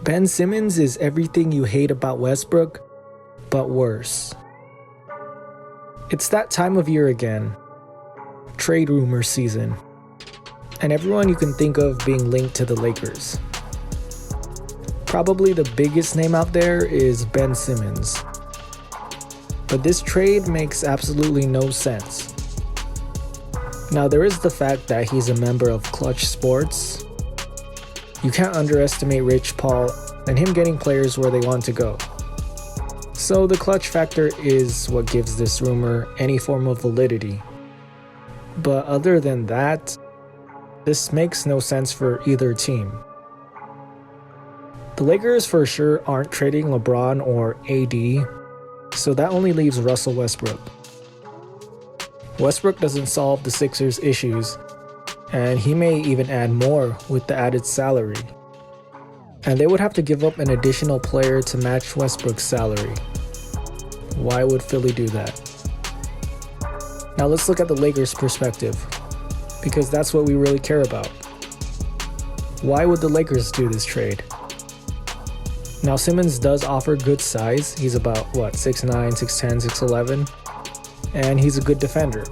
Ben Simmons is everything you hate about Westbrook, but worse. It's that time of year again, trade rumor season, and everyone you can think of being linked to the Lakers. Probably the biggest name out there is Ben Simmons. But this trade makes absolutely no sense. Now there is the fact that he's a member of Klutch Sports. You can't underestimate Rich Paul and him getting players where they want to go. So the Klutch factor is what gives this rumor any form of validity. But other than that, this makes no sense for either team. The Lakers for sure aren't trading LeBron or AD, so that only leaves Russell Westbrook. Westbrook doesn't solve the Sixers' issues, and he may even add more with the added salary. And they would have to give up an additional player to match Westbrook's salary. Why would Philly do that? Now let's look at the Lakers' perspective, because that's what we really care about. Why would the Lakers do this trade? Now Simmons does offer good size. He's about 6'9", 6'10", 6'11", and he's a good defender.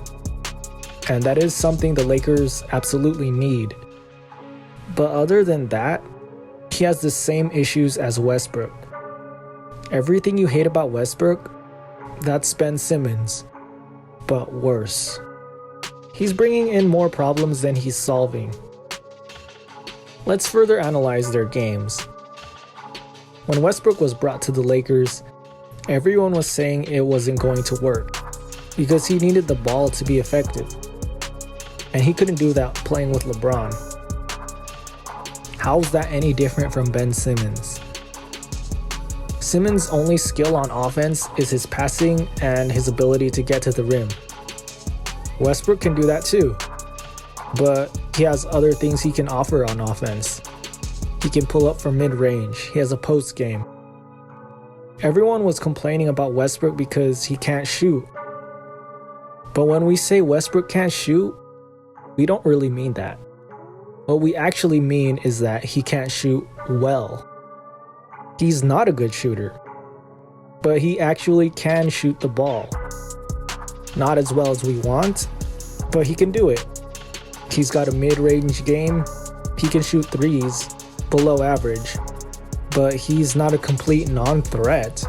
And that is something the Lakers absolutely need. But other than that, he has the same issues as Westbrook. Everything you hate about Westbrook, that's Ben Simmons, but worse. He's bringing in more problems than he's solving. Let's further analyze their games. When Westbrook was brought to the Lakers, everyone was saying it wasn't going to work because he needed the ball to be effective. And he couldn't do that playing with LeBron. How's that any different from Ben Simmons? Simmons' only skill on offense is his passing and his ability to get to the rim. Westbrook can do that too, but he has other things he can offer on offense. He can pull up from mid-range. He has a post game. Everyone was complaining about Westbrook because he can't shoot. But when we say Westbrook can't shoot, we don't really mean that. What we actually mean is that he can't shoot well. He's not a good shooter, but he actually can shoot the ball. Not as well as we want, but he can do it. He's got a mid-range game. He can shoot threes, below average, but he's not a complete non-threat.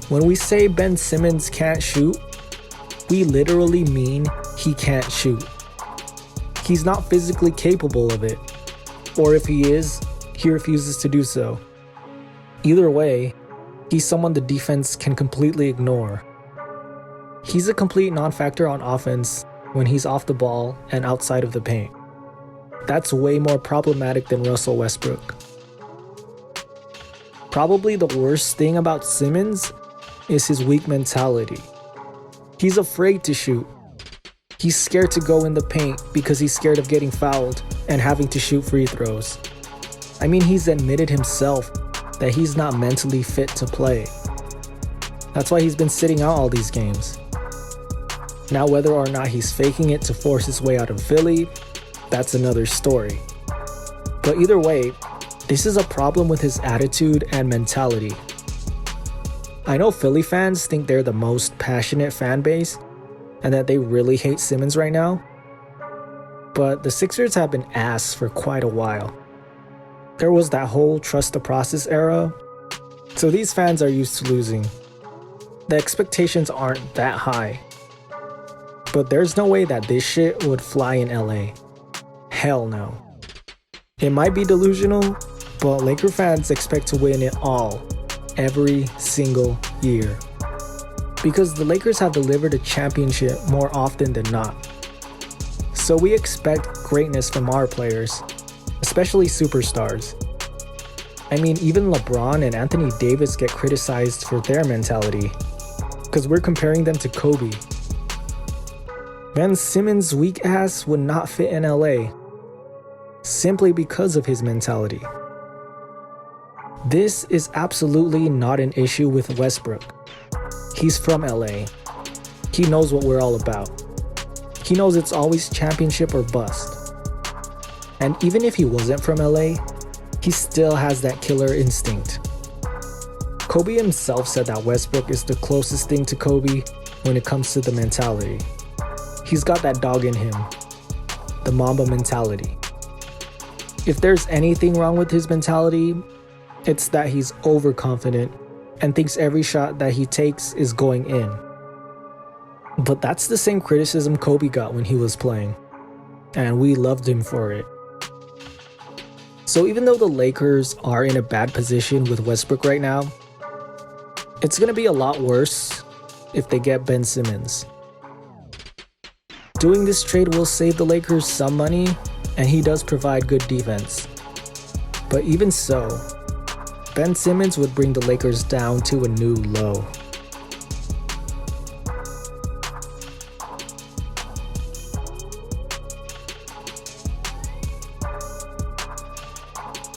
When we say Ben Simmons can't shoot, we literally mean he can't shoot. He's not physically capable of it, or if he is, he refuses to do so. Either way, he's someone the defense can completely ignore. He's a complete non-factor on offense when he's off the ball and outside of the paint. That's way more problematic than Russell Westbrook. Probably the worst thing about Simmons is his weak mentality. He's afraid to shoot. He's scared to go in the paint because he's scared of getting fouled and having to shoot free throws. I mean, he's admitted himself that he's not mentally fit to play. That's why he's been sitting out all these games. Now, whether or not he's faking it to force his way out of Philly, that's another story. But either way, this is a problem with his attitude and mentality. I know Philly fans think they're the most passionate fan base and that they really hate Simmons right now, but the Sixers have been ass for quite a while. There was that whole trust the process era, so these fans are used to losing. The expectations aren't that high. But there's no way that this shit would fly in LA. Hell no. It might be delusional, but Laker fans expect to win it all, every single year. Because the Lakers have delivered a championship more often than not. So we expect greatness from our players, especially superstars. I mean, even LeBron and Anthony Davis get criticized for their mentality, because we're comparing them to Kobe. Ben Simmons' weak ass would not fit in LA, simply because of his mentality. This is absolutely not an issue with Westbrook. He's from LA. He knows what we're all about. He knows it's always championship or bust. And even if he wasn't from LA, he still has that killer instinct. Kobe himself said that Westbrook is the closest thing to Kobe when it comes to the mentality. He's got that dog in him, the Mamba mentality. If there's anything wrong with his mentality, it's that he's overconfident and thinks every shot that he takes is going in. But that's the same criticism Kobe got when he was playing, and we loved him for it. So even though the Lakers are in a bad position with Westbrook right now, it's going to be a lot worse if they get Ben Simmons. Doing this trade will save the Lakers some money, and he does provide good defense. But even so, Ben Simmons would bring the Lakers down to a new low.